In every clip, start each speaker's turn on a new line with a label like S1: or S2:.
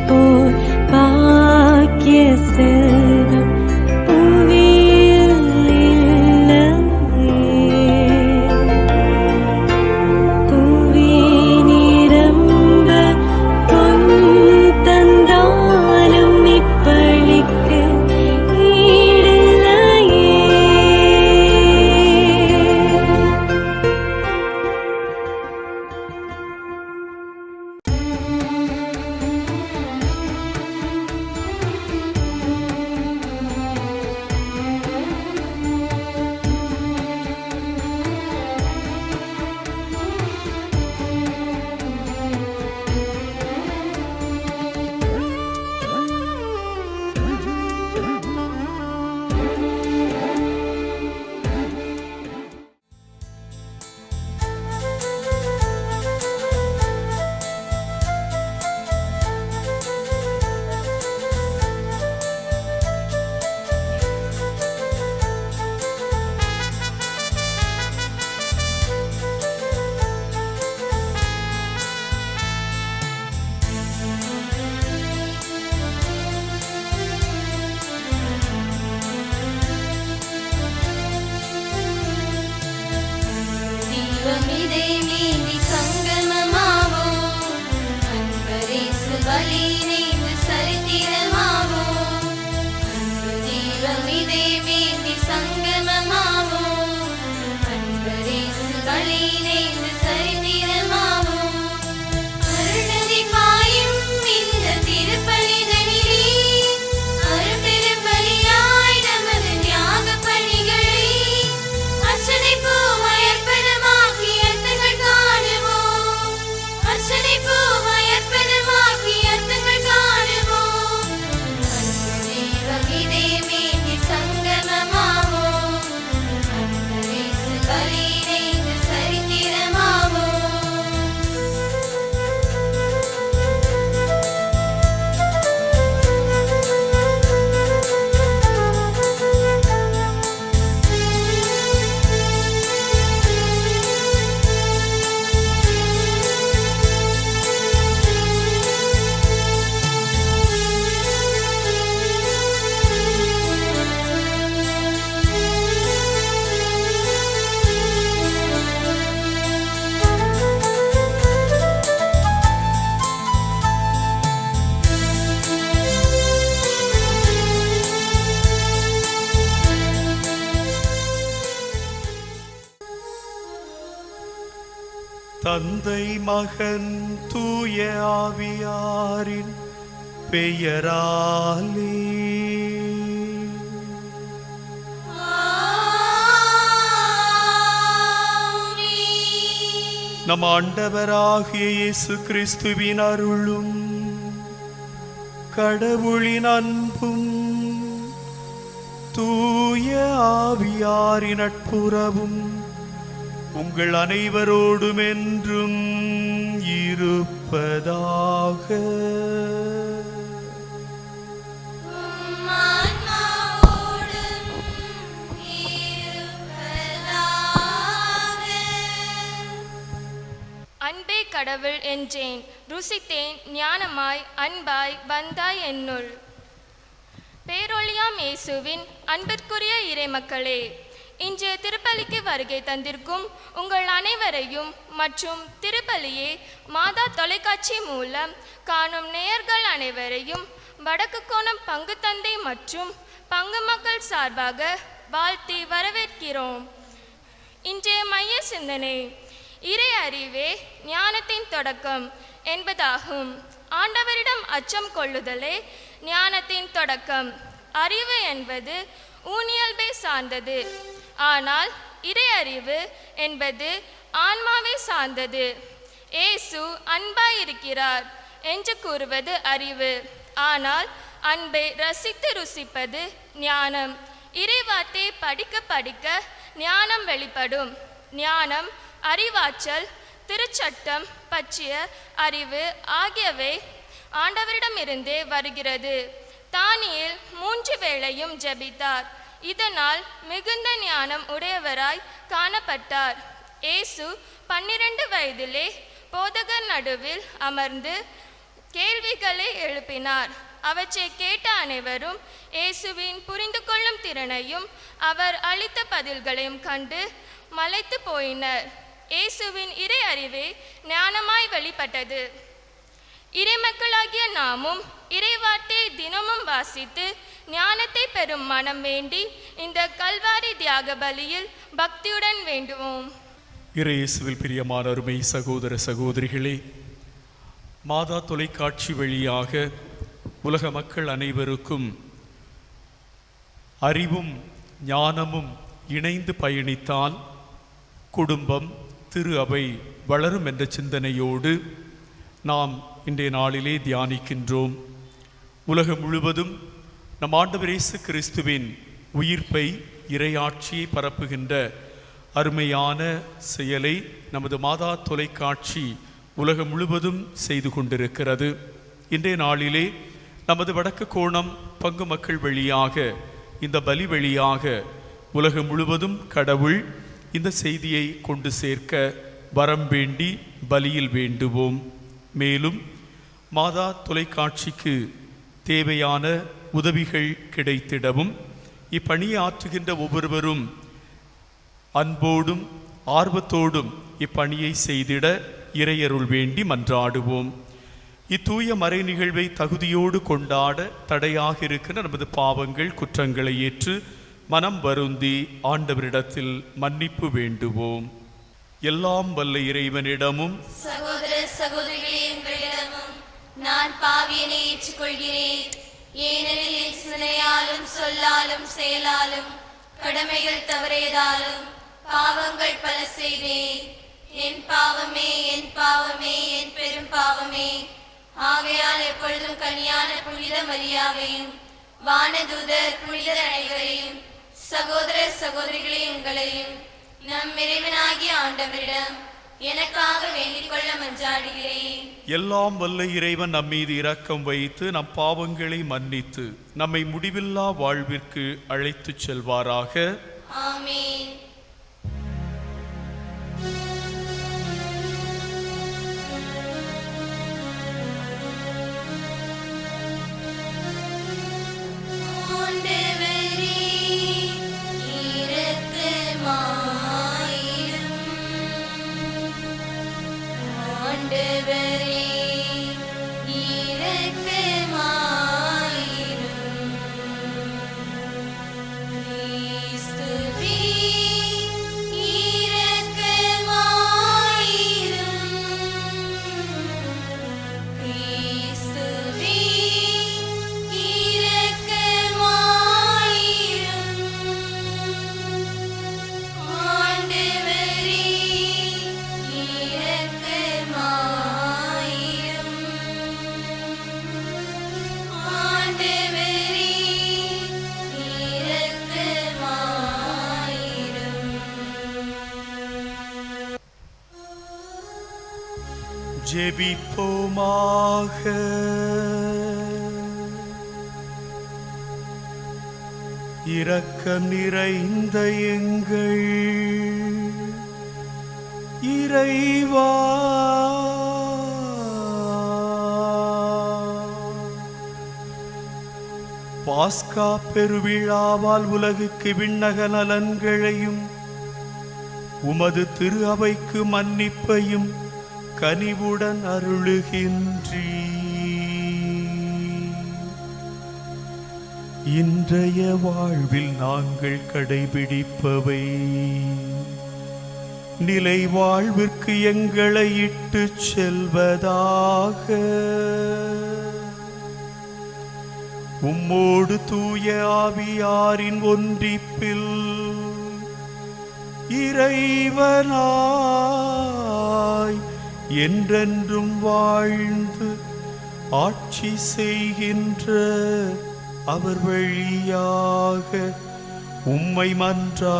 S1: போல் பாக்கிய செல்வம் புவியில் இல்லையே. புவி நிரம்ப பொன் தந்தாலும் இப்பளிக்கு ஈடில்லையே.
S2: தீபமிதை நீதி சங்கமமாவோ, அன்பரேசு பலி நீந்து சரித்திரமாவோ. தீபமிதை நீதி சங்கமமாவோ, அன்பரேசு பலி நீந்து சரித்திரமாவோ. அருள்நதி பாயும் இந்த திருப்பலிதனிலே, அருட்பெரும்பலியாய் நமது தியாகப் பணிகளை அர்ச்சனை பூவயற்பனமாக்கி அர்த்தங்கள் காணுவோம். அர்ச்சனை பூவயற்பனமாக்கி அர்த்தங்கள் காணுவோம். தெய்வமிதே மீதி சங்கமமாவோ, அன்பரேசு பலி நீந்து சரித்திரமாவோ.
S3: தந்தை மகன் தூய ஆவியாரின் பெயராலே நம் ஆண்டவராகிய இயேசு கிறிஸ்துவின் அருளும் கடவுளின் அன்பும் தூய ஆவியாரின் நட்புறவும் உங்கள் அனைவரோடும் என்றும் இருப்பதாக.
S4: அன்பே கடவுள் என்றேன், ருசித்தேன் ஞானமாய் அன்பாய் வந்தாய் என்னுள். பேரொழியாம் இயேசுவின் அன்பிற்குரிய இறைமக்களே, இன்றைய திருப்பலிக்கு வருகை தந்திருக்கும் உங்கள் அனைவரையும் மற்றும் திருப்பலியை மாதா தொலைக்காட்சி மூலம் காணும் நேயர்கள் அனைவரையும் வடக்கு கோணம் பங்கு தந்தை மற்றும் பங்கு மக்கள் சார்பாக வாழ்த்தி வரவேற்கிறோம். இன்றைய மைய சிந்தனை இறை அறிவே ஞானத்தின் தொடக்கம் என்பதாகும். ஆண்டவரிடம் அச்சம் கொள்ளுதலே ஞானத்தின் தொடக்கம். அறிவு என்பது ஊனியல்பை சார்ந்தது, ஆனால் இறை அறிவு என்பது ஆன்மாவை சார்ந்தது. இயேசு அன்பாயிருக்கிறார் என்று கூறுவது அறிவு, ஆனால் அன்பை ரசித்து ருசிப்பது ஞானம். இறைவார்த்தை படிக்க படிக்க ஞானம் வெளிப்படும். ஞானம், அறிவாற்றல், திருச்சட்டம் பற்றிய அறிவு ஆகியவை ஆண்டவரிடமிருந்தே வருகிறது. தானியேல் 3 வேளையும் ஜெபித்தார். இதனால் மிகுந்த ஞானம் உடையவராய் காணப்பட்டார். இயேசு 12 வயதிலே போதகர் நடுவில் அமர்ந்து கேள்விகளை எழுப்பினார். அவற்றை கேட்ட அனைவரும் இயேசுவின் புரிந்து கொள்ளும் திறனையும் அவர் அளித்த பதில்களையும் கண்டு மலைத்து போயினர். இயேசுவின் இறை அறிவே ஞானமாய் வெளிப்பட்டது. இறைமக்களாகிய நாமும் இறைவார்த்தை தினமும் வாசித்து ஞானத்தை பெறும் மனம் வேண்டி இந்த கல்வாரி தியாக பலியில் பக்தியுடன் வேண்டுவோம்.
S3: இறையேசுவில் பிரியமான அருமை சகோதர சகோதரிகளே, மாதா தொலைக்காட்சி வழியாக உலக மக்கள் அனைவருக்கும் அறிவும் ஞானமும் இணைந்து பயணித்தால் குடும்பம் திரு அவை வளரும் என்ற சிந்தனையோடு நாம் இன்றைய நாளிலே தியானிக்கின்றோம். உலகம் முழுவதும் நம் ஆண்டவர் இயேசு கிறிஸ்துவின் உயிர்ப்பை இறையாட்சியை பரப்புகின்ற அருமையான செயலை நமது மாதா தொலைக்காட்சி உலகம் முழுவதும் செய்து கொண்டிருக்கிறது. இன்றைய நாளிலே நமது வடக்கு கோணம் பங்கு மக்கள் வழியாக இந்த பலி வழியாக உலகம் முழுவதும் கடவுள் இந்த செய்தியை கொண்டு சேர்க்க வரம் வேண்டி பலியில் வேண்டுவோம். மேலும் மாதா தொலைக்காட்சிக்கு தேவையான உதவிகள் கிடைத்திடவும் இப்பணியை ஆற்றுகின்ற ஒவ்வொருவரும் அன்போடும் ஆர்வத்தோடும் இப்பணியை செய்திட இறையருள் வேண்டி மன்றாடுவோம். இத்தூய மறை நிகழ்வை தகுதியோடு கொண்டாட தடையாக இருக்கிற நமது பாவங்கள் குற்றங்களை ஏற்று மனம் வருந்தி ஆண்டவரிடத்தில் மன்னிப்பு வேண்டுவோம். எல்லாம் வல்ல இறைவனிடமும்
S2: சகோதர சகோதரிகளே, உங்களிடமும் நான் பாவியனை ஏற்றுக்கொள்கிறேன். ஏனெனில் என் சிந்தனையாலும் சொல்லாலும் செயலாலும் கடமைகள் தவறியதாலும் பாவங்கள் பல செய்தேன். என் பாவமே, என் பாவமே, என் பெரும் பாவமே. ஆகையால் எப்பொழுதும் கனியான புனித மரியாவையும் வானதூதர் புனிதர் அனைவரையும் சகோதர சகோதரிகளே உங்களையும் நம் இறைவனாகிய ஆண்டவரிடம் எனக்காக வேண்டிக் கொள்ள மன்றாடுகிறேன்.
S3: எல்லாம் வல்ல இறைவன் நம் மீது இரக்கம் வைத்து நம் பாவங்களை மன்னித்து நம்மை முடிவில்லா வாழ்விற்கு அழைத்துச் செல்வாராக.
S2: ஆமென்.
S3: ஜெபிப்போமாக. இரக்கம் நிறைந்த எங்கள் இறைவா, பாஸ்கா பெருவிழாவால் உலகுக்கு விண்ணக நலன்களையும் உமது திரு அவைக்கு மன்னிப்பையும் கனிவுடன் அருளுகின்றீ. இன்றைய வாழ்வில் நாங்கள் கடைபிடிப்பவை நிலை வாழ்விற்கு எங்களை இட்டு செல்வதாக. உம்மோடு தூய ஆவியாரின் ஒன்றிப்பில் இறைவனாய் என்றென்றும் வாழ்ந்து ஆட்சி செய்கின்ற அவர் வழியாக உம்மை மன்றாடுகின்றோ.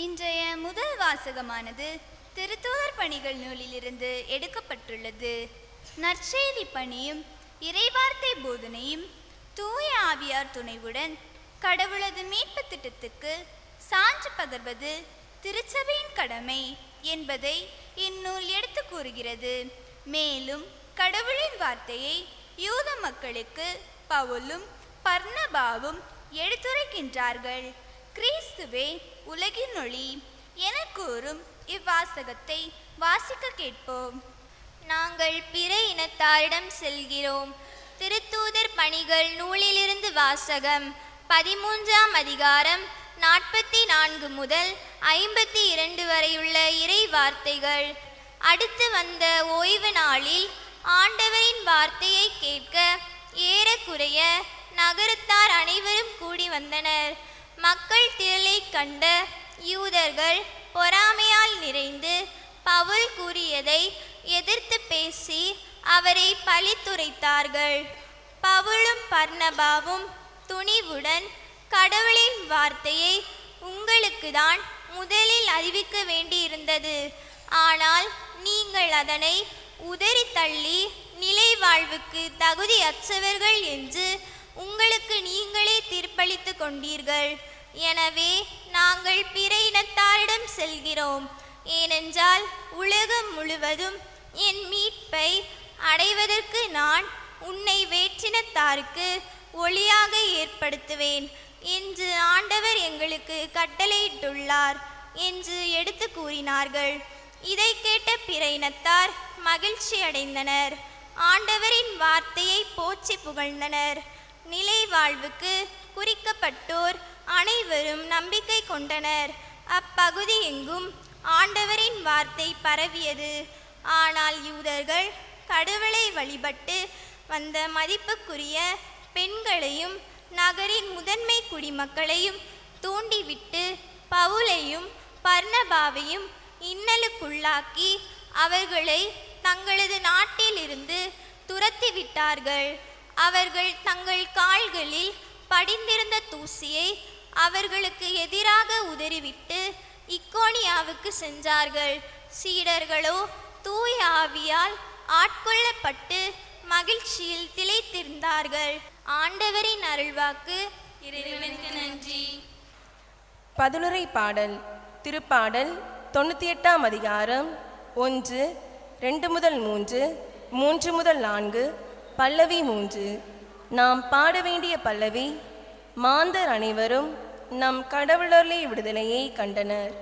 S5: இன்றைய முதல் வாசகமானது திருத்தூதர் பணிகள் நூலிலிருந்து எடுக்கப்பட்டுள்ளது. நற்செய்தி பணியும் இறைவார்த்தை போதனையும் தூய ஆவியார் துணைவுடன் கடவுளது மீட்பு திட்டத்துக்கு சான்று பகர்வது திருச்சபையின் கடமை என்பதை இந்நூல் எடுத்து கூறுகிறது. மேலும் கடவுளின் வார்த்தையை யூத மக்களுக்கு பவுலும் பர்னபாவும் எடுத்துரைக்கின்றார்கள். கிறிஸ்துவே உலகின் ஒளி என கூறும் இவ்வாசகத்தை வாசிக்க கேட்போம்.
S2: நாங்கள் பிற இனத்தாரிடம் செல்கிறோம். திருத்தூதர் பணிகள் நூலிலிருந்து வாசகம். 13ஆம் அதிகாரம் 44 முதல் 52 வரையுள்ள இறை வார்த்தைகள். அடுத்து வந்த ஓய்வு நாளில் ஆண்டவரின் வார்த்தையை கேட்க ஏறக்குறைய நகரத்தார் அனைவரும் கூடி வந்தனர். மக்கள் திரளை கண்ட யூதர்கள் பொறாமையால் நிறைந்து பவுல் கூறியதை எதிர்த்து பேசி அவரை பழித்துரைத்தார்கள். பவுலும் பர்னபாவும் துணிவுடன் கடவுளின் வார்த்தையை உங்களுக்கு தான் முதலில் அறிவிக்க வேண்டியிருந்தது, ஆனால் நீங்கள் அதனை உதறி தள்ளி நிலை வாழ்வுக்கு தகுதியற்றவர்கள் என்று உங்களுக்கு நீங்களே தீர்ப்பளித்து கொண்டீர்கள். எனவே நாங்கள் பிற இனத்தாரிடம் செல்கிறோம். ஏனென்றால் உலகம் முழுவதும் என் மீட்பை அடைவதற்கு நான் உன்னை வேற்றினத்தாருக்கு ஒளியாக ஏற்படுத்துவேன் என்று ஆண்டவர் எங்களுக்கு கட்டளையிட்டுள்ளார் என்று எடுத்து கூறினார்கள். இதை கேட்ட பிற இனத்தார் மகிழ்ச்சி அடைந்தனர். ஆண்டவரின் வார்த்தையை போற்றி புகழ்ந்தனர். நிலை வாழ்வுக்கு குறிக்கப்பட்டோர் அனைவரும் நம்பிக்கை கொண்டனர். அப்பகுதி எங்கும் ஆண்டவரின் வார்த்தை பரவியது. ஆனால் யூதர்கள் கடவுளை வழிபட்டு வந்த மதிப்புக்குரிய பெண்களையும் நகரின் முதன்மை குடிமக்களையும் தூண்டிவிட்டு பவுலையும் பர்னபாவையும் இன்னலுக்குள்ளாக்கி அவர்களை தங்களது நாட்டிலிருந்து துரத்திவிட்டார்கள். அவர்கள் தங்கள் கால்களில் படிந்திருந்த தூசியை அவர்களுக்கு எதிராக உதறிவிட்டு இக்கோனியாவுக்கு சென்றார்கள். சீடர்களோ தூய ஆவியால் ஆட்கொள்ளப்பட்டு மகிழ்ச்சியில் திளைத்திருந்தார்கள். ஆண்டவரின் அருள்வாக்கு. இறைவனுக்கு நன்றி.
S6: பதிலுரை பாடல். திருப்பாடல் 98ஆம் அதிகாரம் 1, 2 முதல் 3, 3 முதல் 4, பல்லவி 3. நாம் பாட வேண்டிய பல்லவி. மாந்தர் அனைவரும் நம் கடவுளர்களை விடுதலையை கண்டனர்.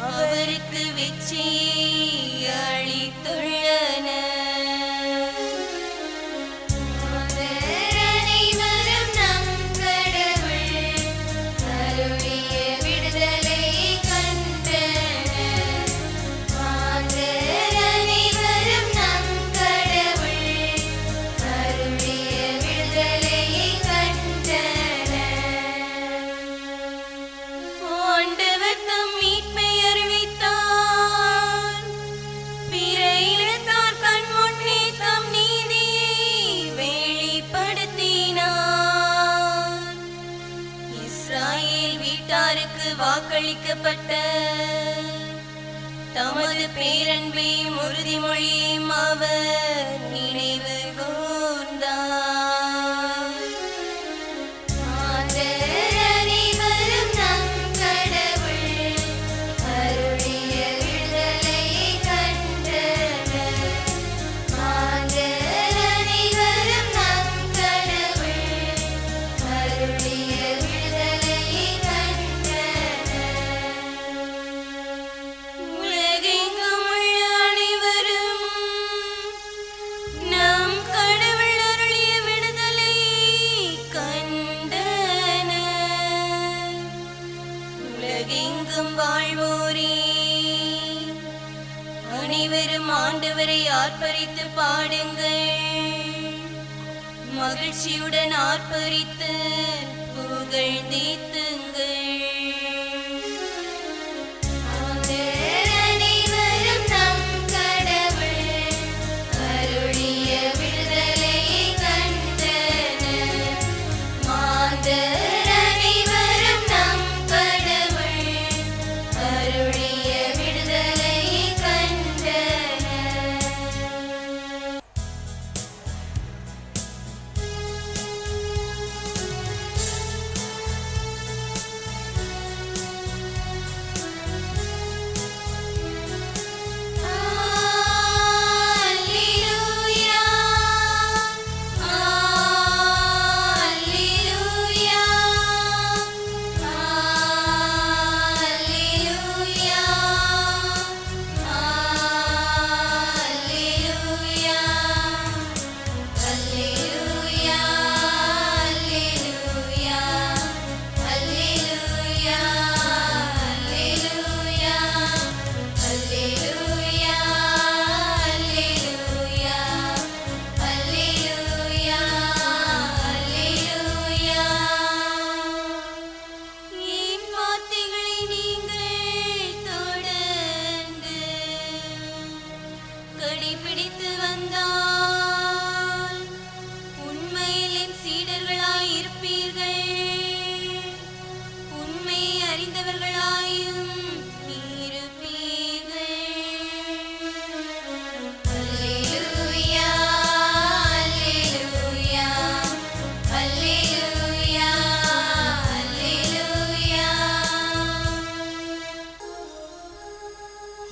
S1: அவருக்கு வெற்றியை அளித்துள்ளன. அனைவரும் நம் கடவுள் அருளிய விடுதலை கண்டனர். அனைவரும் நம் கடவுள் அருளிய விடுதலை கண்டனர். ஆண்டவர் தம் மீட்பை அறிவித்தார். பிற இனத்தார் கண் முன்னே தம் நீதியை வெளிப்படுத்தினார். இஸ்ராயேல் வீட்டாருக்கு வாக்களிக்கப்பட்ட தமது பேரன்பையும் உறுதிமொழியையும் அவர் நினைவு கூர்ந்தார். அனைவரும் நம் கடவுள் அனைவரும் ஆண்டவரை ஆர்ப்பரித்து பாடுங்கள். மகிழ்ச்சியுடன் ஆர்ப்பரித்து புகழ்ந்தேத்துங்கள்.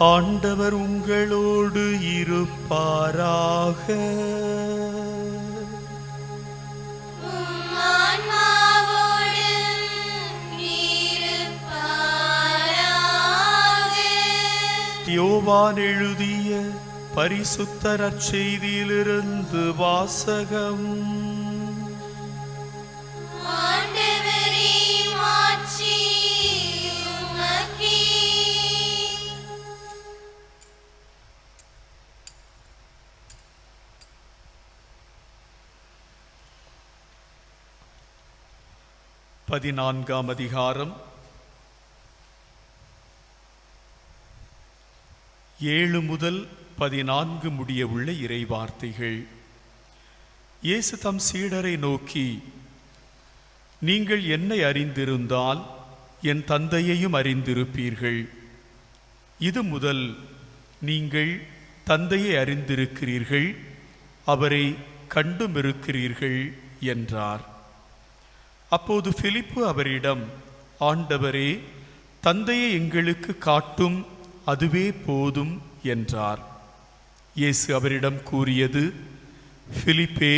S3: ஆண்டவர் உங்களோடு இருப்பாராக. யோவான் எழுதிய பரிசுத்த நற்செய்தியிலிருந்து வாசகம். பதினான்காம் அதிகாரம் 7 முதல் 14 முடிய உள்ள இறைவார்த்தைகள். இயேசு தம் சீடரை நோக்கி, நீங்கள் என்னை அறிந்திருந்தால் என் தந்தையையும் அறிந்திருப்பீர்கள். இது முதல் நீங்கள் தந்தையை அறிந்திருக்கிறீர்கள், அவரை கண்டும் இருக்கிறீர்கள் என்றார். அப்போது பிலிப்பு அவரிடம், ஆண்டவரே, தந்தையை எங்களுக்கு காட்டும், அதுவே போதும் என்றார். இயேசு அவரிடம் கூறியது, பிலிப்பே,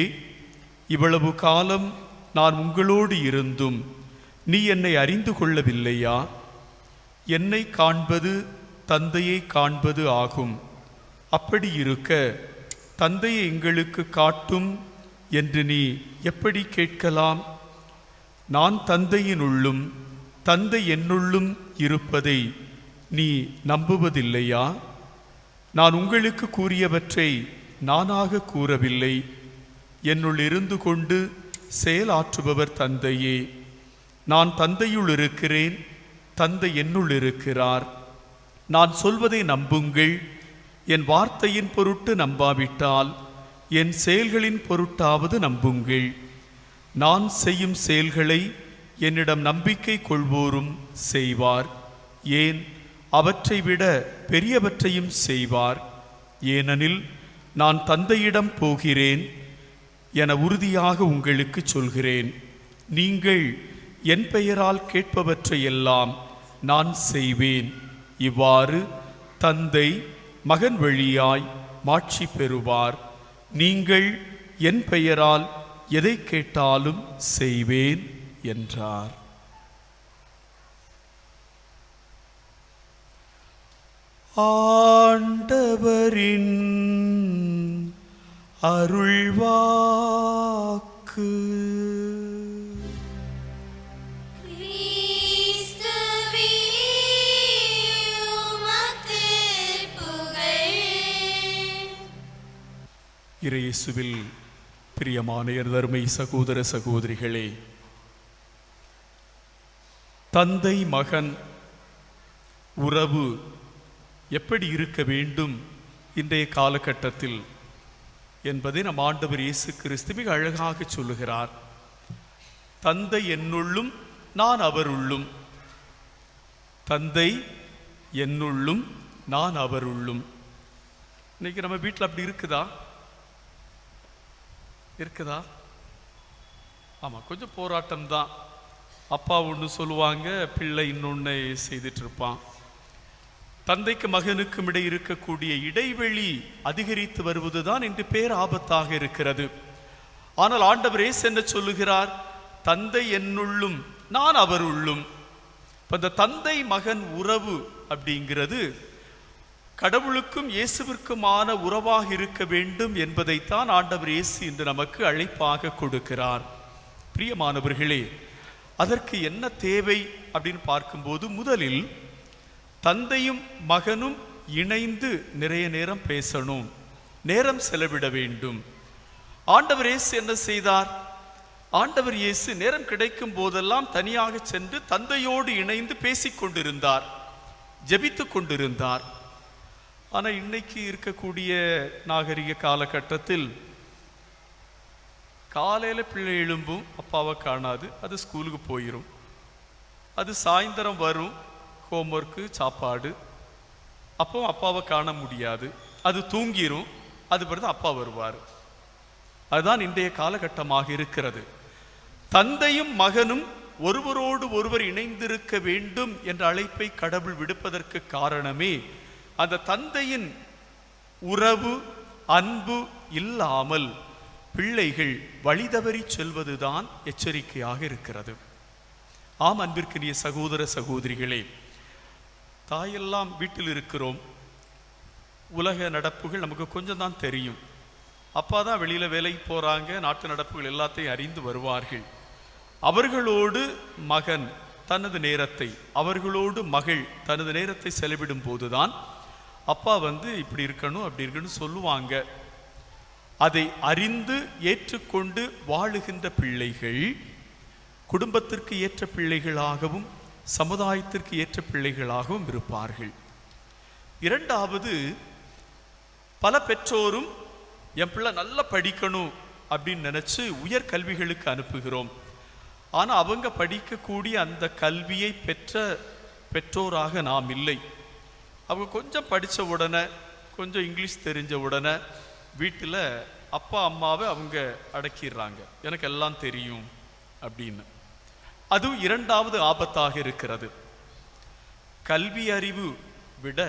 S3: இவ்வளவு காலம் நான் உங்களோடு இருந்தும் நீ என்னை அறிந்து கொள்ளவில்லையா? என்னை காண்பது தந்தையை காண்பது ஆகும். அப்படி இருக்க தந்தையை எங்களுக்கு காட்டும் என்று நீ எப்படி கேட்கலாம்? நான் தந்தையினுள்ளும் தந்தை என்னுள்ளும் இருப்பதை நீ நம்புவதில்லையா? நான் உங்களுக்கு கூறியவற்றை நானாக கூறவில்லை. என்னுள் இருந்து கொண்டு செயலாற்றுபவர் தந்தையே. நான் தந்தையுள் இருக்கிறேன், தந்தை என்னுள் இருக்கிறார். நான் சொல்வதை நம்புங்கள். என் வார்த்தையின் பொருட்டு நம்பாவிட்டால் என் செயல்களின் பொருட்டாவது நம்புங்கள். நான் செய்யும் செயல்களை என்னிடம் நம்பிக்கை கொள்வோரும் செய்வார். ஏன், அவற்றை விட பெரியவற்றையும் செய்வார். ஏனெனில் நான் தந்தையிடம் போகிறேன் என உறுதியாக உங்களுக்கு சொல்கிறேன். நீங்கள் என் பெயரால் கேட்பவற்றையெல்லாம் நான் செய்வேன். இவ்வாறு தந்தை மகன் வழியாய் மாட்சி பெறுவார். நீங்கள் என் பெயரால் எதை கேட்டாலும் செய்வேன் என்றார். ஆண்டவரின் அருள்வாக்கு.
S1: கிறிஸ்துவே உமக்கு புகழ்.
S3: இயேசுவில் பிரியமான அருமை சகோதர சகோதரிகளே, தந்தை மகன் உறவு எப்படி இருக்க வேண்டும் இன்றைய காலகட்டத்தில் என்பதை நம் ஆண்டவர் இயேசு கிறிஸ்து மிக அழகாக சொல்லுகிறார். தந்தை என்னுள்ளும் நான் அவருள்ளும், தந்தை என்னுள்ளும் நான் அவருள்ளும். இன்னைக்கு நம்ம வீட்டில் அப்படி இருக்குதா? இருக்குதா? ஆமாம், கொஞ்சம் போராட்டம் தான். அப்பா ஒன்று சொல்லுவாங்க, பிள்ளை இன்னொன்று செய்துட்டு இருப்பான். தந்தைக்கு மகனுக்கும் இடையே இருக்கக்கூடிய இடைவெளி அதிகரித்து வருவதுதான் இன்று பேராபத்தாக இருக்கிறது. ஆனால் ஆண்டவர் இயேசு என்ன சொல்லுகிறார்? தந்தை என்னுள்ளும் நான் அவருள்ளும். இந்த தந்தை மகன் உறவு அப்படிங்கிறது கடவுளுக்கும் இயேசுவிற்குமான உறவாக இருக்க வேண்டும் என்பதைத்தான் ஆண்டவர் இயேசு இன்று நமக்கு அழைப்பாக கொடுக்கிறார். பிரியமானவர்களே, அதற்கு என்ன தேவை அப்படின்னு பார்க்கும்போது, முதலில் தந்தையும் மகனும் இணைந்து நிறைய நேரம் பேசணும், நேரம் செலவிட வேண்டும். ஆண்டவர் இயேசு என்ன செய்தார்? ஆண்டவர் இயேசு நேரம் கிடைக்கும் போதெல்லாம் தனியாக சென்று தந்தையோடு இணைந்து பேசிக் கொண்டிருந்தார், ஜெபித்து கொண்டிருந்தார். ஆனால் இன்னைக்கு இருக்கக்கூடிய நாகரிக காலகட்டத்தில் காலையில் பிள்ளை எழும்பும், அப்பாவை காணாது, அது ஸ்கூலுக்கு போயிடும். அது சாயந்தரம் வரும், ஹோம்ஒர்க்கு சாப்பாடு, அப்போ அப்பாவை காண முடியாது, அது தூங்கிரும், அது பிறகு அப்பா வருவார். அதுதான் இன்றைய காலகட்டமாக இருக்கிறது. தந்தையும் மகனும் ஒருவரோடு ஒருவர் இணைந்திருக்க வேண்டும் என்ற அழைப்பை கடவுள் விடுப்பதற்கு காரணமே, அந்த தந்தையின் உறவு அன்பு இல்லாமல் பிள்ளைகள் வழிதவறி செல்வதுதான் எச்சரிக்கையாக இருக்கிறது. ஆம், அன்பிற்குரிய சகோதர சகோதரிகளே, தாயெல்லாம் வீட்டில் இருக்கிறோம், உலக நடப்புகள் நமக்கு கொஞ்சம் தான் தெரியும். அப்பா தான் வெளியில் வேலைக்கு போகிறாங்க, நாட்டு நடப்புகள் எல்லாத்தையும் அறிந்து வருவார்கள். அவர்களோடு மகன் தனது நேரத்தை, அவர்களோடு மகள் தனது நேரத்தை செலவிடும் போதுதான் அப்பா இப்படி இருக்கணும் அப்படி இருக்கணும் சொல்லுவாங்க. அதை அறிந்து ஏற்றுக்கொண்டு வாழுகின்ற பிள்ளைகள் குடும்பத்திற்கு ஏற்ற பிள்ளைகளாகவும் சமுதாயத்திற்கு ஏற்ற பிள்ளைகளாகவும் இருப்பார்கள். இரண்டாவது, பல பெற்றோரும் என் பிள்ளை நல்லா படிக்கணும் அப்படின்னு நினச்சி உயர் கல்விகளுக்கு அனுப்புகிறோம். ஆனால் அவங்க படிக்கக்கூடிய அந்த கல்வியை பெற்ற பெற்றோராக நாம் இல்லை. அவங்க கொஞ்சம் படித்த உடனே, கொஞ்சம் இங்கிலீஷ் தெரிஞ்ச உடனே வீட்டில் அப்பா அம்மாவை அவங்க அடக்கிடுறாங்க, எனக்கு எல்லாம் தெரியும் அப்படின்னு. அதுவும் இரண்டாவது ஆபத்தாக இருக்கிறது. கல்வி அறிவு விட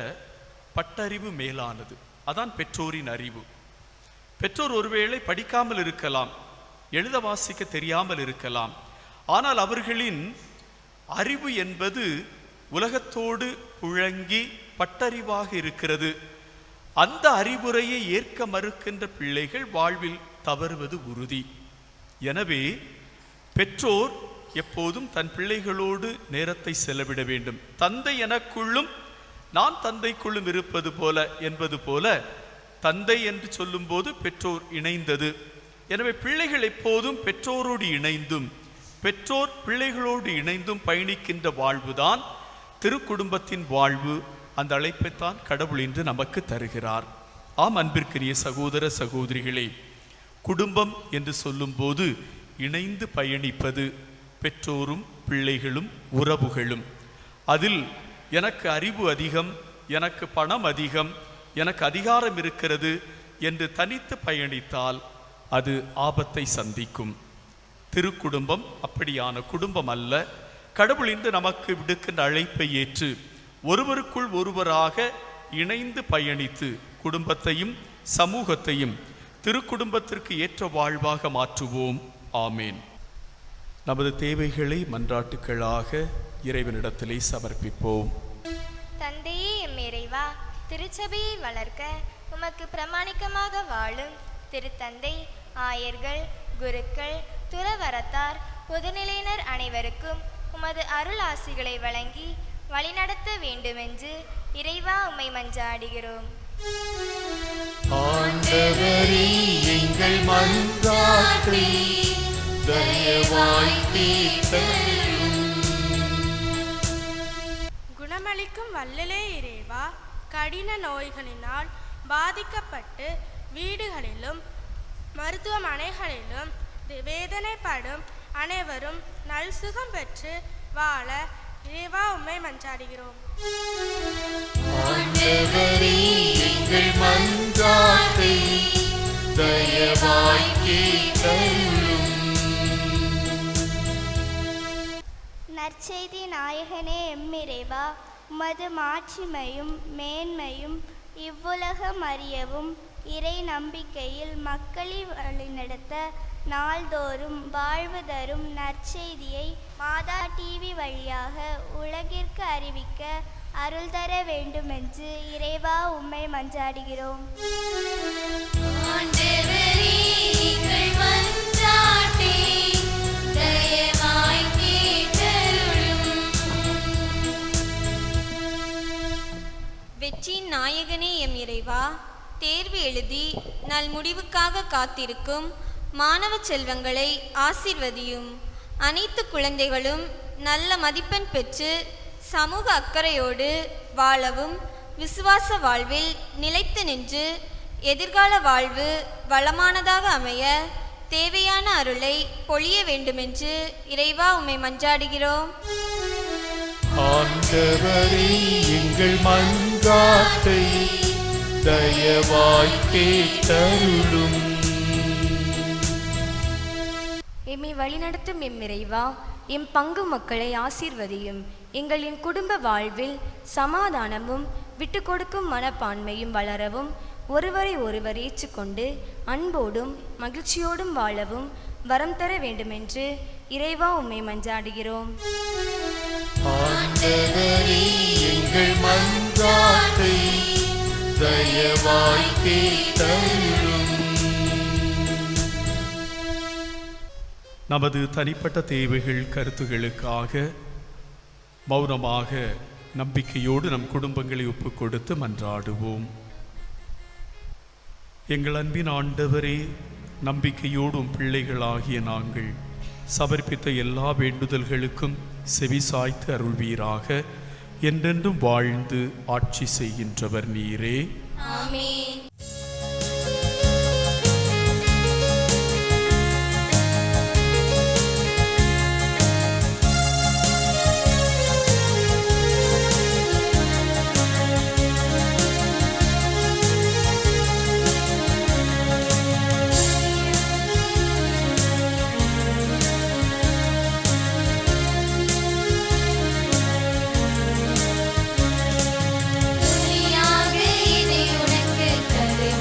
S3: பட்டறிவு மேலானது. அதான் பெற்றோரின் அறிவு. பெற்றோர் ஒருவேளை படிக்காமல் இருக்கலாம், எழுத வாசிக்க தெரியாமல் இருக்கலாம். ஆனால் அவர்களின் அறிவு என்பது உலகத்தோடு புழங்கி பட்டறிவாக இருக்கிறது. அந்த அறிவுரையை ஏற்க மறுக்கின்ற பிள்ளைகள் வாழ்வில் தவறுவது உறுதி. எனவே பெற்றோர் எப்போதும் தன் பிள்ளைகளோடு நேரத்தை செலவிட வேண்டும். தந்தை எனக்குள்ளும் நான் தந்தைக்குள்ளும் இருப்பது போல என்பது போல தந்தை என்று சொல்லும் போது பெற்றோர் இணைந்தது. எனவே பிள்ளைகள் எப்போதும் பெற்றோரோடு இணைந்தும் பெற்றோர் பிள்ளைகளோடு இணைந்தும் பயணிக்கின்ற வாழ்வுதான் திருக்குடும்பத்தின் வாழ்வு. அந்த அழைப்பைத்தான் கடவுள் இன்று நமக்கு தருகிறார். ஆம், அன்பிற்குரிய சகோதர சகோதரிகளே, குடும்பம் என்று சொல்லும்போது இணைந்து பயணிப்பது பெற்றோரும் பிள்ளைகளும் உறவுகளும். அதில் எனக்கு அறிவு அதிகம், எனக்கு பணம் அதிகம், எனக்கு அதிகாரம் இருக்கிறது என்று தனித்து பயணித்தால் அது ஆபத்தை சந்திக்கும். திருக்குடும்பம் அப்படியான குடும்பம் அல்ல. கடவுள் இன்று நமக்கு விடுக்கின்ற அழைப்பை ஏற்று ஒருவருக்குள் ஒருவராக இணைந்து பயணித்து குடும்பத்தையும் சமூகத்தையும் திருக்குடும்பத்திற்கு ஏற்ற வாழ்வாக மாற்றுவோம். ஆமேன். நமது தேவைகளை மன்றாட்டுக்களாக இறைவனிடத்திலே சமர்ப்பிப்போம்.
S2: தந்தையே எம் இறைவா, திருச்சபையை வளர்க்க உமக்கு பிரமாணிக்கமாக வாழும் திருத்தந்தை, ஆயர்கள், குருக்கள், துறவரத்தார், பொதுநிலையினர் அனைவருக்கும் உமது அருள் ஆசிகளை வழங்கி வழிநடத்த வேண்டுமென்று இறைவா உம்மை மன்றாடுகிறோம்.
S3: ஆண்டவரே எங்கள் மன்றாட்டை தயவாய் கேட்டருளும்.
S7: குணமளிக்கும் வல்லலே இறைவா, கடின நோய்களினால் பாதிக்கப்பட்டு வீடுகளிலும் மருத்துவமனைகளிலும் வேதனைப்படும் அனைவரும் நல்சுகம் பெற்று வாழ இறைவா உம்மை மன்றாடுகிறோம்.
S3: ஆண்டவரே எங்கள் மன்றாட்டை தயவாய் கேட்டருளும்.
S2: நற்செய்தி நாயகனே எம்மிறைவா, உமது மாட்சிமையும் மேன்மையும் இவ்வுலகம் அறியவும் இறை நம்பிக்கையில் மக்களை வழிநடத்த நாள்தோறும் வாழ்வு தரும் நற்செய்தியை மாதா டிவி வழியாக உலகிற்கு அறிவிக்க அருள் தர வேண்டுமென்று இறைவா உம்மை மன்றாடுகிறோம்.
S1: ஆண்டவரே எங்கள் மன்றாட்டை தயவாய் கேட்டருளும்.
S8: வெற்றியின் நாயகனே எம் இறைவா, தேர்வு எழுதி நல் முடிவுக்காக காத்திருக்கும் மாணவ செல்வங்களை ஆசீர்வதியும். அனைத்து குழந்தைகளும் நல்ல மதிப்பெண் பெற்று சமூக அக்கறையோடு வாழவும் விசுவாச வாழ்வில் நிலைத்து நின்று எதிர்கால வாழ்வு வளமானதாக அமைய தேவையான அருளை பொழிய வேண்டுமென்று இறைவா உம்மை மன்றாடுகிறோம்.
S3: ஆண்டவரே எங்கள் மன்றாட்டை தயவாய் கேட்டருளும்.
S9: எம்மை வழிநடத்தும் எம்மிறைவா, எம் பங்கு மக்களை ஆசீர்வதியும். எங்களின் குடும்ப வாழ்வில் சமாதானமும் விட்டு கொடுக்கும் மனப்பான்மையும் வளரவும் ஒருவரை ஒருவர் ஏற்றுக்கொண்டு அன்போடும் மகிழ்ச்சியோடும் வாழவும் வரம் தர வேண்டுமென்று இறைவா உம்மை மன்றாடுகிறோம்.
S3: ஆண்டவரே எங்கள் மன்றாட்டை தயவாய் கேட்டருளும். நமது தனிப்பட்ட தேவைகள் கருத்துகளுக்காக மௌனமாக நம்பிக்கையோடு நம் குடும்பங்களை ஒப்புக் கொடுத்து மன்றாடுவோம். எங்கள் அன்பின் ஆண்டவரே, நம்பிக்கையோடும் பிள்ளைகளாகிய நாங்கள் சமர்ப்பித்த எல்லா வேண்டுதல்களுக்கும் செவி சாய்த்து அருள்வீராக. என்றென்றும் வாழ்ந்து ஆட்சி செய்கின்றவர் நீரே.
S1: ஆமென். துணியாக இதை உனக்கு தருவேன்.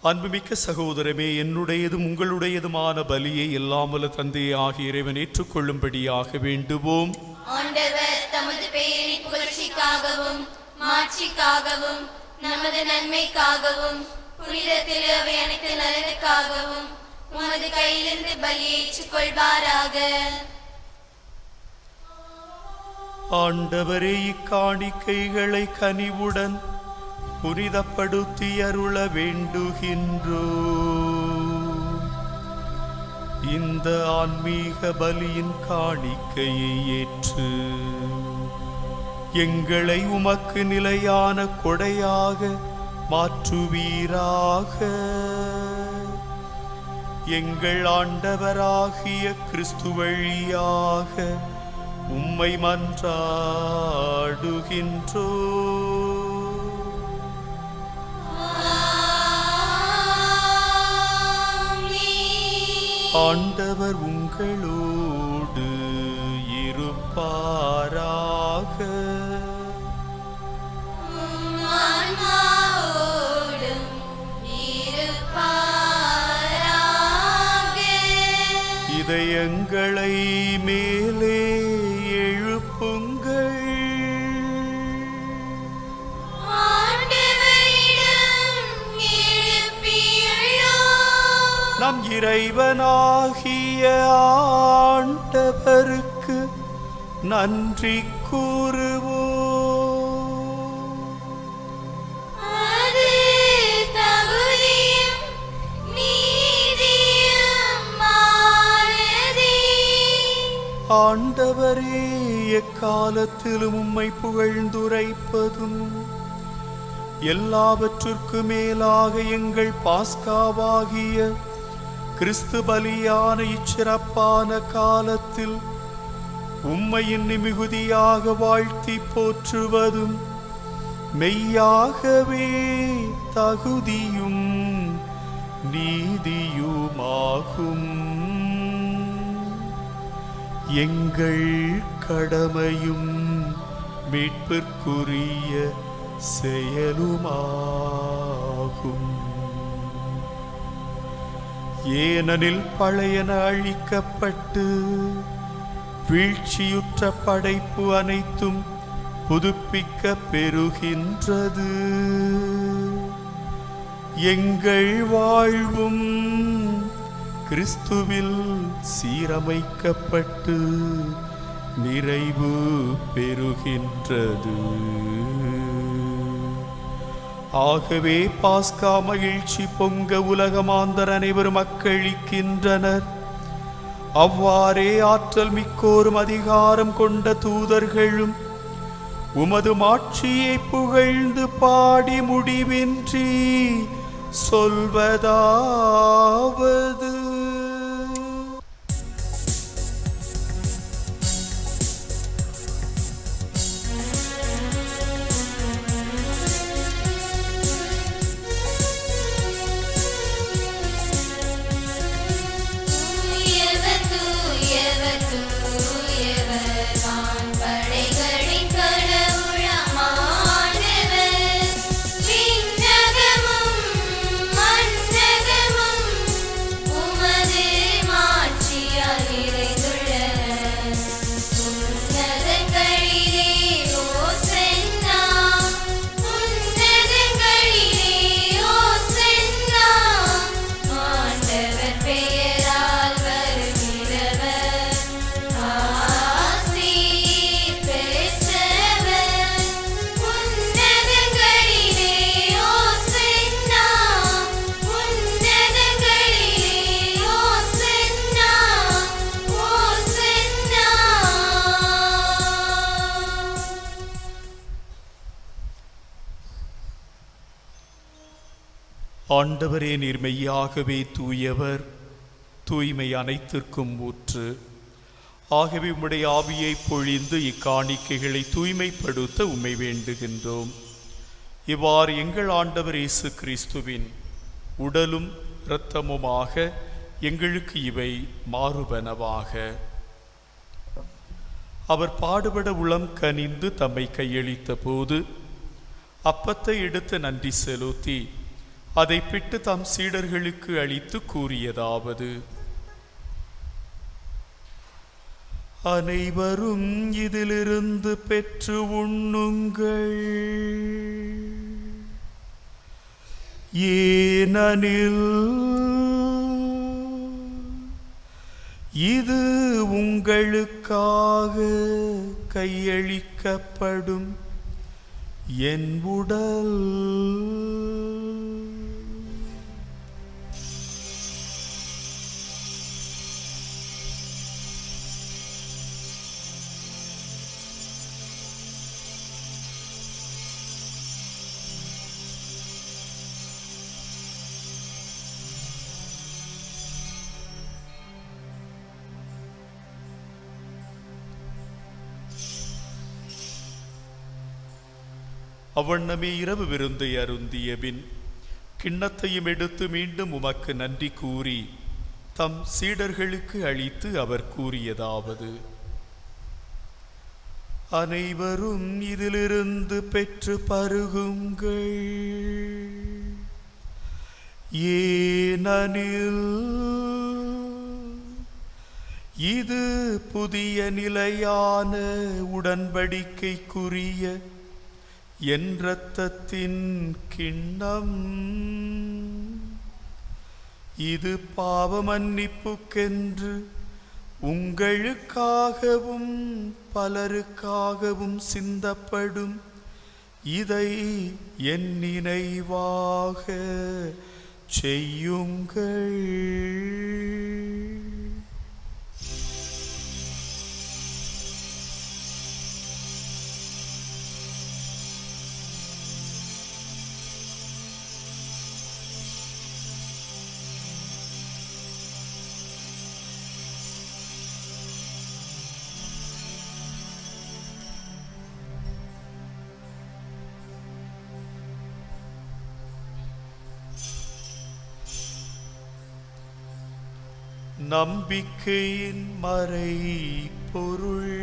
S3: அன்புமிக்க சகோதரமே, என்னுடையதும் உங்களுடையதுமான பலியை எல்லாம் வல்ல தந்தையே ஆகிய இறைவன் ஏற்றுக்கொள்ளும்படியாக வேண்டுவோம்.
S1: ஆண்டவர் தமது பெயரின் புகழ்ச்சிக்காகவும் மாட்சிக்காகவும் நமது நன்மைக்காகவும் புனித திரு அவை அனைத்து நலனுக்காகவும் உமது கையிலிருந்து பலியை ஏற்றுக்கொள்வாராக.
S3: ஆண்டவரே, இக்காணிக்கைகளை கனிவுடன் புனிதப்படுத்தி அருள வேண்டுகின்றோ. இந்த ஆன்மீக பலியின் காணிக்கையை ஏற்று எங்களை உமக்கு நிலையான கொடையாக மாற்றுவீராக. எங்கள் ஆண்டவராகிய கிறிஸ்து வழியாக உம்மை மன்றாடுகின்றோ. ஆண்டவர் உங்களோடு இருப்பாராக. இதயங்களை மேலே எழுப்புங்கள். நம் இறைவனாகிய ஆண்டவருக்கு நன்றி கூறுவோம். ஆண்டவரே, எக்காலத்திலும் உம்மை புகழ்ந்துரைப்பதும் எல்லாவற்றுக்கு மேலாக எங்கள் பாஸ்காவாகிய கிறிஸ்து பலியான இச்சிறப்பான காலத்தில் உம்மையின் மிகுதியாக வாழ்த்தி போற்றுவதும் மெய்யாகவே தகுதியும் நீதியுமாகும். எங்கள் கடமையும் மீட்பிற்குரிய செயலுமாகும். ஏனெனில் பழையன அழிக்கப்பட்டு வீழ்ச்சியுற்ற படைப்பு அனைத்தும் புதுப்பிக்க பெறுகின்றது. எங்கள் வாழ்வும் கிறிஸ்துவில் சீரமைக்கப்பட்டு நிறைவு பெறுகின்றது. ஆகவே பாஸ்கா மகிழ்ச்சி பொங்க உலகமாந்தர் அனைவரும் மக்களிக்கின்றனர். அவ்வாறே ஆற்றல் மிக்கோரும் அதிகாரம் கொண்ட தூதர்களும் உமது மாட்சியை புகழ்ந்து பாடி முடிவின்றி சொல்வதாவது: ஆண்டவரே, நீர் மெய்யாகவே தூயவர், தூய்மை அனைத்திற்கும் ஊற்று. ஆகவே உம்முடைய ஆவியை பொழிந்து இக்காணிக்கைகளை தூய்மைப்படுத்த உம்மை வேண்டுகின்றோம். இவ்வாறு எங்கள் ஆண்டவர் இயேசு கிறிஸ்துவின் உடலும் இரத்தமுமாக எங்களுக்கு இவை மாறுபனவாக. அவர் பாடுபட உளம் கனிந்து தம்மை கையளித்த போது அப்பத்தை எடுத்து நன்றி செலுத்தி அதை பிட்டு தம் சீடர்களுக்கு அளித்து கூறியதாவது: அனைவரும் இதிலிருந்து பெற்று உண்ணுங்கள். ஏனெனில் இது உங்களுக்காக கையளிக்கப்படும் என் உடல். அவ்வண்ணமே இரவு விருந்தை அருந்திய பின் கிண்ணத்தையும் எடுத்து மீண்டும் உமக்கு நன்றி கூறி தம் சீடர்களுக்கு அளித்து அவர் கூறியதாவது: அனைவரும் இதிலிருந்து பெற்று பருகுங்கள். ஏனெனில் இது புதிய நிலையான உடன்படிக்கைக்குரிய என் இரத்தத்தின் கிண்ணம். இது பாவ மன்னிப்புக்கென்று உங்களுக்காகவும் பலருக்காகவும் சிந்தப்படும். இதை என் நினைவாக செய்யுங்கள். நம்பிக்கையின் மறை பொருள்.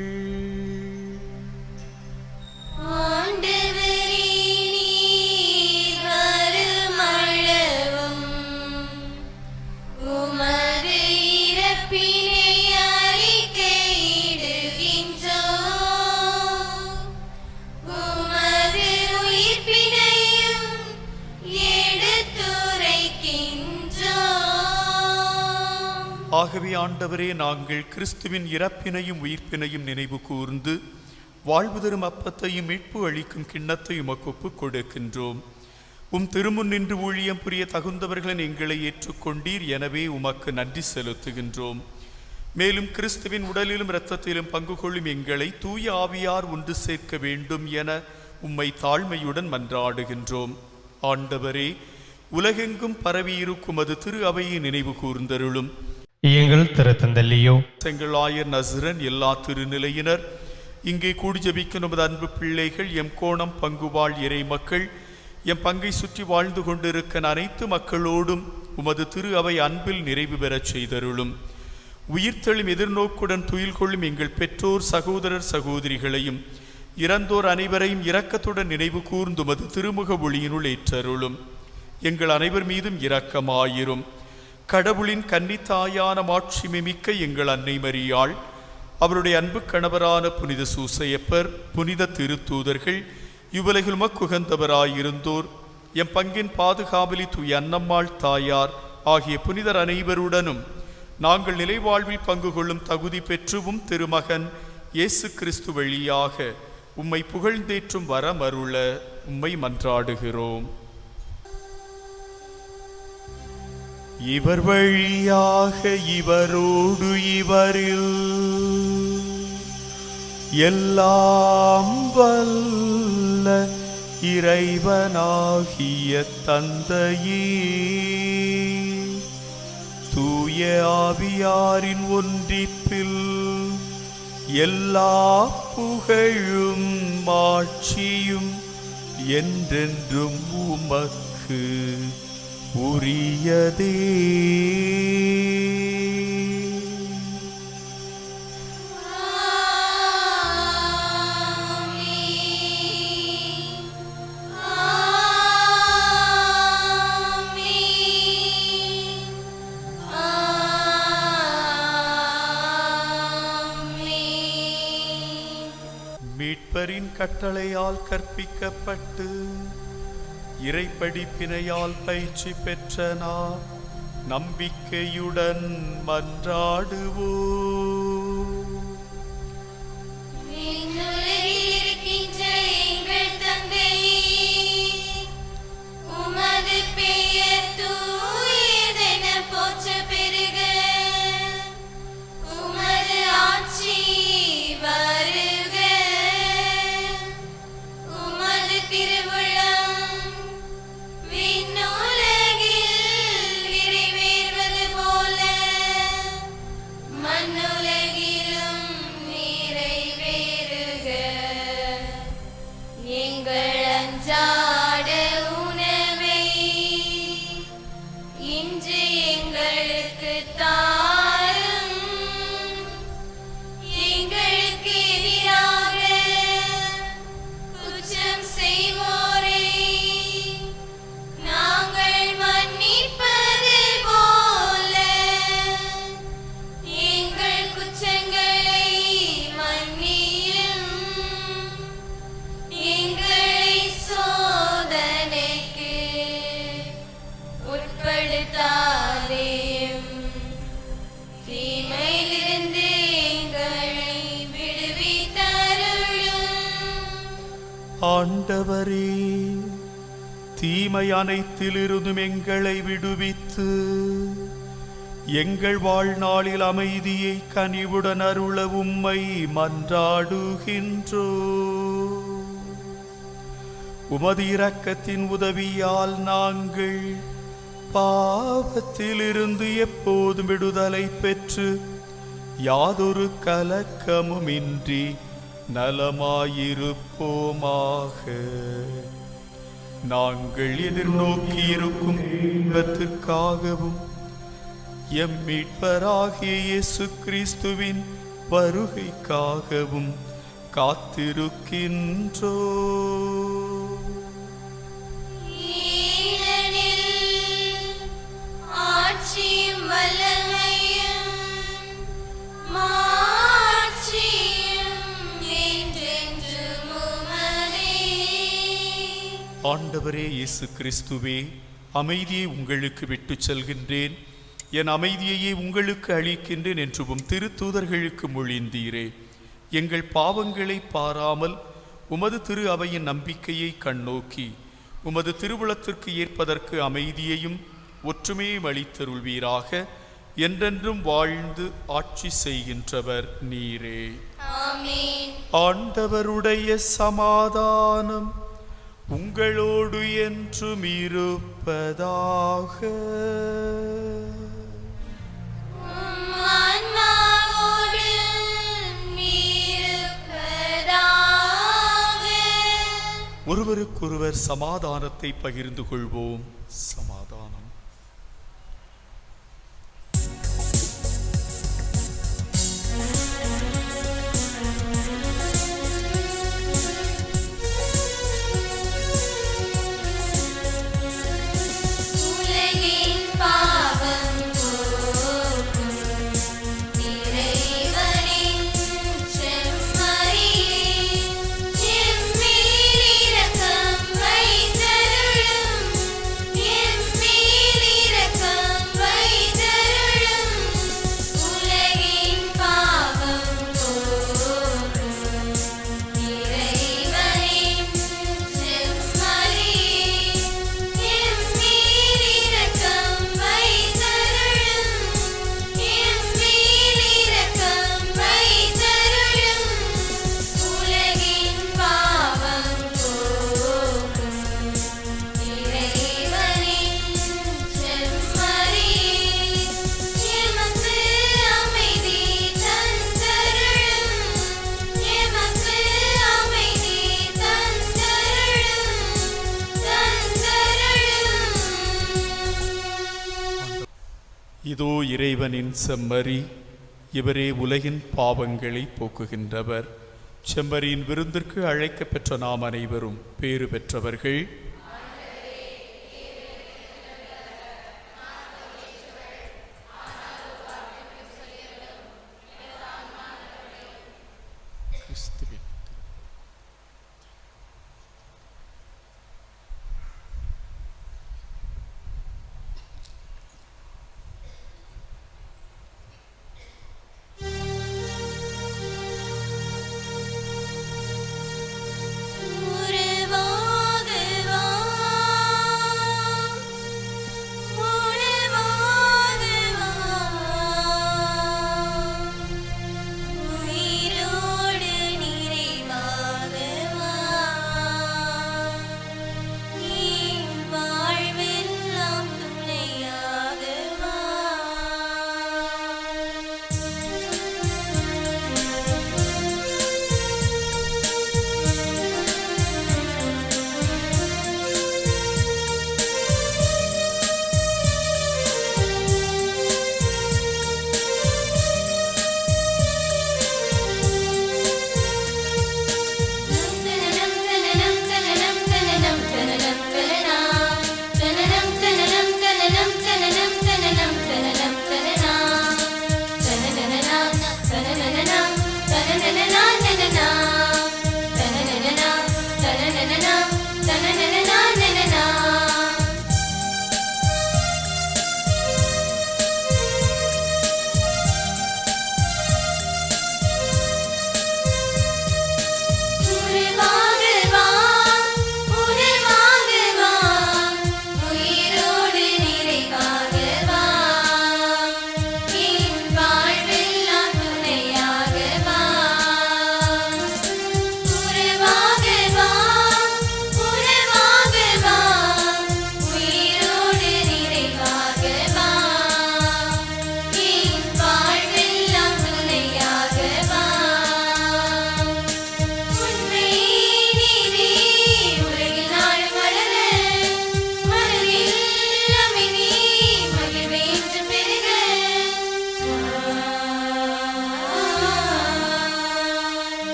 S3: ஆகவே ஆண்டவரே, நாங்கள் கிறிஸ்துவின் இறப்பினையும் உயிர்ப்பினையும் நினைவு கூர்ந்து வாழ்வு தரும் அப்பத்தையும் மீட்பு அளிக்கும் கிண்ணத்தையும் உமக்கு ஒப்புக் கொடுக்கின்றோம். உம் திருமுன் நின்று ஊழியம் புரிய தகுந்தவர்களை எங்களை ஏற்றுக்கொண்டீர். எனவே உமக்கு நன்றி செலுத்துகின்றோம். மேலும் கிறிஸ்துவின் உடலிலும் இரத்தத்திலும் பங்கு கொள்ளும் எங்களை தூய ஆவியார் ஒன்று சேர்க்க வேண்டும் என உம்மை தாழ்மையுடன் மன்றாடுகின்றோம். ஆண்டவரே, உலகெங்கும் பரவியிருக்கும் அது திரு அவையை நினைவு கூர்ந்தருளும்.
S10: எங்கள் திருத்தந்தையோ
S3: எங்கள் ஆயர் நஸ்ரன் எல்லா திருநிலையினர் இங்கே கூடி ஜெபிக்கும் நமது அன்பு பிள்ளைகள், எம் கோணம் பங்குவாழ் இறை மக்கள், எம் பங்கை சுற்றி வாழ்ந்து கொண்டிருக்க அனைத்து மக்களோடும் உமது திரு அவை அன்பில் நிறைவு பெறச் செய்தருளும். உயிர்த்தெழும் எதிர்நோக்குடன் துயில் கொள்ளும் எங்கள் பெற்றோர், சகோதரர், சகோதரிகளையும் இறந்தோர் அனைவரையும் இரக்கத்துடன் நினைவு கூர்ந்து உமது திருமுக ஒளியினுள் ஏற்றருளும். எங்கள் அனைவர் மீதும் இரக்கமாயிரும். கடவுளின் கன்னித்தாயான மாட்சிமை மிக்க எங்கள் அன்னை மரியாள், அவருடைய அன்பு கணவரான புனித சூசையப்பர், புனித திருத்தூதர்கள், இவ்வுலகில் உமக்குகந்தவராயிருந்தோர், எம் பங்கின் பாதுகாவலி தூய அன்னம்மாள் தாயார் ஆகிய புனிதர் அனைவருடனும் நாங்கள் நிலைவாழ்வில் பங்கு கொள்ளும் தகுதி பெற்றுவும் திருமகன் இயேசு கிறிஸ்து வழியாக உம்மை புகழ்ந்தேற்றும் வரமருள உம்மை மன்றாடுகிறோம். இவர் வழியாக இவரோடு இவரில் எல்லாம் வல்ல இறைவனாகிய தந்தையே, தூய ஆவியாரின் ஒன்றிப்பில் எல்லா புகழும் மாட்சியும் என்றென்றும் உமக்கு உரியதே. மீட்பரின் கட்டளையால் கற்பிக்கப்பட்டு இறைப்படிப்பினையால் பயிற்சி பெற்ற நான் நம்பிக்கையுடன் மன்றாடுவோம். ஆண்டவரே, தீமை அனைத்திலிருந்தும் எங்களை விடுவித்து எங்கள் வாழ்நாளில் அமைதியை கனிவுடன் அருள உம்மை மன்றாடுகின்றோ. உமது இரக்கத்தின் உதவியால் நாங்கள் பாவத்திலிருந்து எப்போதும் விடுதலை பெற்று யாதொரு கலக்கமுமின்றி நலமாயிருப்போமாக. நாங்கள் எதிர்நோக்கி இருக்கும் இன்பத்திற்காகவும் எம் மீட்பராகிய இயேசு கிறிஸ்துவின் வருகைக்காகவும் காத்திருக்கின்றோ. ஆண்டவரே இயேசு கிறிஸ்துவே, அமைதியை உங்களுக்கு விட்டுச் செல்கின்றேன், என் அமைதியையே உங்களுக்கு அளிக்கின்றேன் என்றும் திருத்தூதர்களுக்கு மொழிந்தீரே. எங்கள் பாவங்களை பாராமல் உமது திரு அவையின் நம்பிக்கையை கண்ணோக்கி உமது திருவுளத்திற்கு ஏற்பதற்கு அமைதியையும் ஒற்றுமையும் அளித்தருள்வீராக. என்றென்றும் வாழ்ந்து ஆட்சி செய்கின்றவர் நீரே. ஆண்டவருடைய சமாதானம் உங்களோடு என்றும் இருப்பதாக. ஒருவருக்கொருவர் சமாதானத்தை பகிர்ந்து கொள்வோம். சமாதானம். இதோ இறைவனின் செம்மறி, இவரே உலகின் பாவங்களை போக்குகின்றவர். செம்மறியின் விருந்திற்கு அழைக்க பெற்ற நாம் அனைவரும் பேறு பெற்றவர்கள்.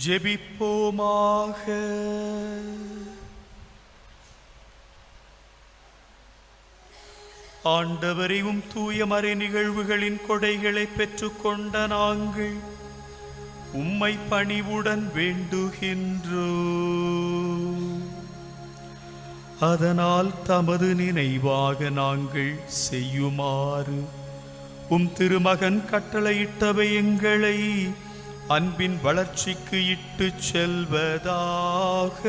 S3: ஜெபிப்போமாக. ஆண்டவரையும் தூய மறை நிகழ்வுகளின் கொடைகளை பெற்றுக்கொண்ட நாங்கள் உம்மை பணிவுடன் வேண்டுகின்றோம். அதனால் தமது நினைவாக நாங்கள் செய்யுமாறு உம் திருமகன் கட்டளையிட்டவை எங்களை அன்பின் வளர்ச்சிக்கு இட்டு செல்வதாக.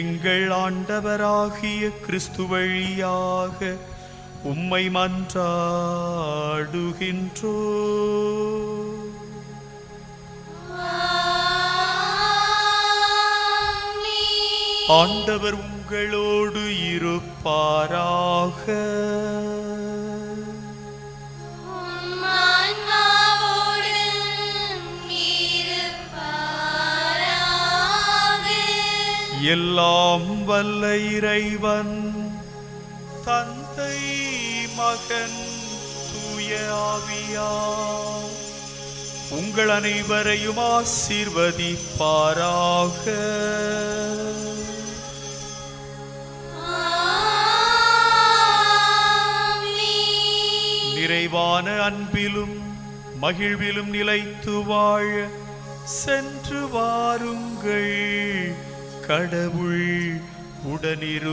S3: எங்கள் ஆண்டவராகிய கிறிஸ்து வழியாக உம்மை மன்றாடுகின்றோம். ஆண்டவர் உங்களோடு இருப்பாராக. எல்லாம் வல்ல இறைவன் தந்தை மகன் தூய ஆவியார் உங்கள் அனைவரையும் ஆசீர்வதிப்பாராக. நிறைவான அன்பிலும் மகிழ்விலும் நிலைத்து வாழ சென்று வாருங்கள். கடவுள் உடனிருக்கின்றார்.